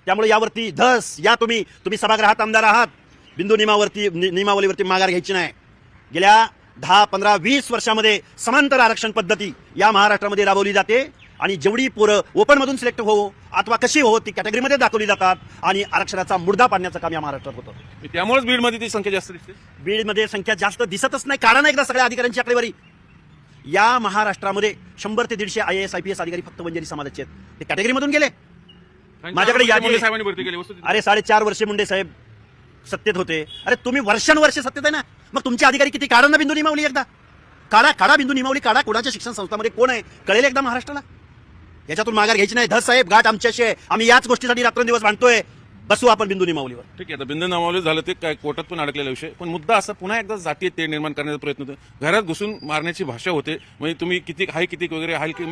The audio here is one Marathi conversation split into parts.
त्यामुळे यावरती धस या तुम्ही सभागृहात आमदार आहात, बिंदू नियमावलीवरती माघार घ्यायची नाही। गेल्या 10, 15, 20 वर्षामध्ये समांतर आरक्षण पद्धती या महाराष्ट्रामध्ये राबवली जाते आणि जेवढी पोरं ओपन मधून सिलेक्ट हो अथवा कशी हो ती कॅटेगरीमध्ये दाखवली जातात आणि आरक्षणाचा मुर्दा पाडण्याचं काम या महाराष्ट्रात होतं। त्यामुळेच बीडमध्ये ती संख्या जास्त दिसते। बीडमध्ये संख्या जास्त दिसतच नाही, कारण एकदा सगळ्या अधिकाऱ्यांची आकडेवारी। या महाराष्ट्रामध्ये 100 ते 150 IAS IPS अधिकारी फक्त वंजारी समाजाचे आहेत, ते कॅटेगरीमधून गेले। माझ्याकडे यादी साहेबांनी भरती केली वस्तू। अरे 4.5 वर्षे मुंडे साहेब सत्तेत होते। अरे तुम्ही वर्षानुवर्ष सत्तेत आहे ना, मग तुमचे अधिकारी किती काढा ना बिंदू नियमावली एकदा काढा बिंदू नियमावली काढा। कोणाच्या शिक्षण संस्थांमध्ये कोण आहे कळेल एकदा महाराष्ट्राला। याच्यातून माघार घ्यायची नाही। धस साहेब घाट आमच्याशी आहे, आम्ही याच गोष्टीसाठी रात्रंदिवस भांडतोय। बसू आपण बिंदू नियमावलीवर। ठीक आहे, आता बिंदू नियमावली झालं ते काय कोर्टात पण अडकलेला विषय, पण मुद्दा असा पुन्हा एकदा जातीय ते निर्माण करण्याचा प्रयत्न होतो। घरात घुसून मारण्याची भाषा होते, म्हणजे तुम्ही किती हाय किती वगैरे हाय की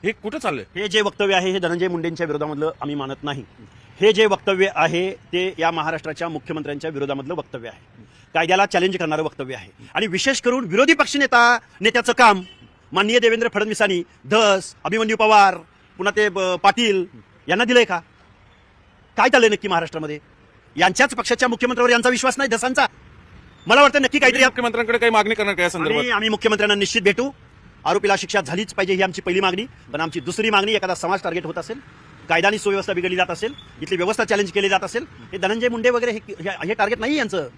हे कुठं चाललंय? हे जे वक्तव्य आहे हे धनंजय मुंडेंच्या विरोधामधलं आम्ही मानत नाही। हे जे वक्तव्य आहे ते या महाराष्ट्राच्या मुख्यमंत्र्यांच्या विरोधामधलं वक्तव्य आहे, कायद्याला चॅलेंज करणारं वक्तव्य आहे। आणि विशेष करून विरोधी पक्षनेत्याचं काम माननीय देवेंद्र फडणवीसांनी धस, अभिमन्यू पवार, पुन्हा ते पाटील यांना दिलंय का? काय चाललंय नक्की महाराष्ट्रामध्ये? यांच्याच पक्षाच्या मुख्यमंत्र्यावर यांचा विश्वास नाही धसांचा। मला वाटतं नक्की काहीतरी मुख्यमंत्र्यांकडे काही मागणी करणार काय संदर्भात? आम्ही मुख्यमंत्र्यांना निश्चित भेटू। आरोपीला शिक्षा झालीच पाहिजे ही आमची पहिली मागणी, पण आमची दुसरी मागणी एखादा समाज टार्गेट होत असेल, कायदा आणि सुव्यवस्था बिघडली जात असेल, इथली व्यवस्था चॅलेंज केली जात असेल, हे धनंजय मुंडे वगैरे हे टार्गेट नाही यांचं।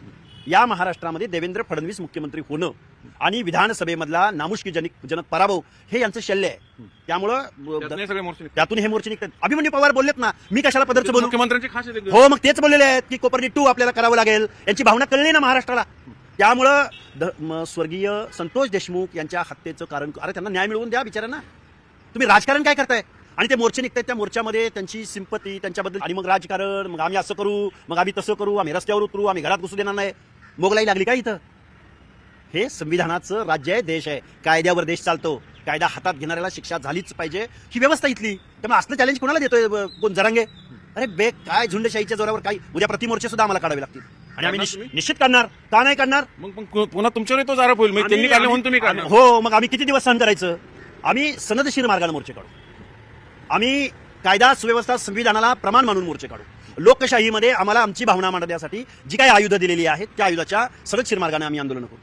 या महाराष्ट्रामध्ये देवेंद्र फडणवीस मुख्यमंत्री होणं आणि विधानसभेमधला नामुष्कीजनक पराभव हे यांचं शल्य आहे। त्यामुळं त्यातून हे मोर्चे निघतात। अभिमन्यू पवार बोललेत ना, मी कशाला पदरचं बोलू? मुख्यमंत्र्यांची खास हो, मग तेच बोललेले आहेत की कोपर्नी 2 आपल्याला करावं लागेल। यांची भावना कळली ना महाराष्ट्राला। त्यामुळं स्वर्गीय संतोष देशमुख यांच्या हत्येचं कारण, अरे त्यांना न्याय मिळवून द्या बिचाऱ्यांना। तुम्ही राजकारण काय करताय? आणि ते मोर्चे निघतात, त्या मोर्चामध्ये त्यांची सिंपती त्यांच्याबद्दल, आणि मग राजकारण, मग आम्ही असं करू, मग आम्ही तसं करू, आम्ही रस्त्यावर उतरू, आम्ही घरात घुसू देणार नाही। मोगलाई लागली का इथं? हे संविधानाचं राज्य आहे, देश आहे, कायद्यावर देश चालतो। कायदा हातात घेणाऱ्याला शिक्षा झालीच पाहिजे ही व्यवस्था इथली। त्यामुळे असलं चॅलेंज कोणाला देतोय? कोण जरांगे? अरे बे काय झुंडशाहीच्या जोरावर काही उद्या प्रतिमोर्चे सुद्धा आम्हाला काढावे लागतील आणि आम्ही निश्चित काढणार। का नाही काढणार? मग पुन्हा तुमच्यावर तोच आरोप होईल, त्यांनी काढले म्हणून तुम्ही काढणार? हो, मग आम्ही किती दिवस सहन करायचं? आम्ही सनदशीर मार्गाने मोर्चे काढू। आम्ही कायदा सुव्यवस्था संविधानाला प्रमाण मानून मोर्चे काढू। लोकशाहीमध्ये आम्हाला आमची भावना मांडण्यासाठी जी काही आयुध दिलेली आहेत त्या आयुधाच्या सनदशीर मार्गाने आम्ही आंदोलन करू।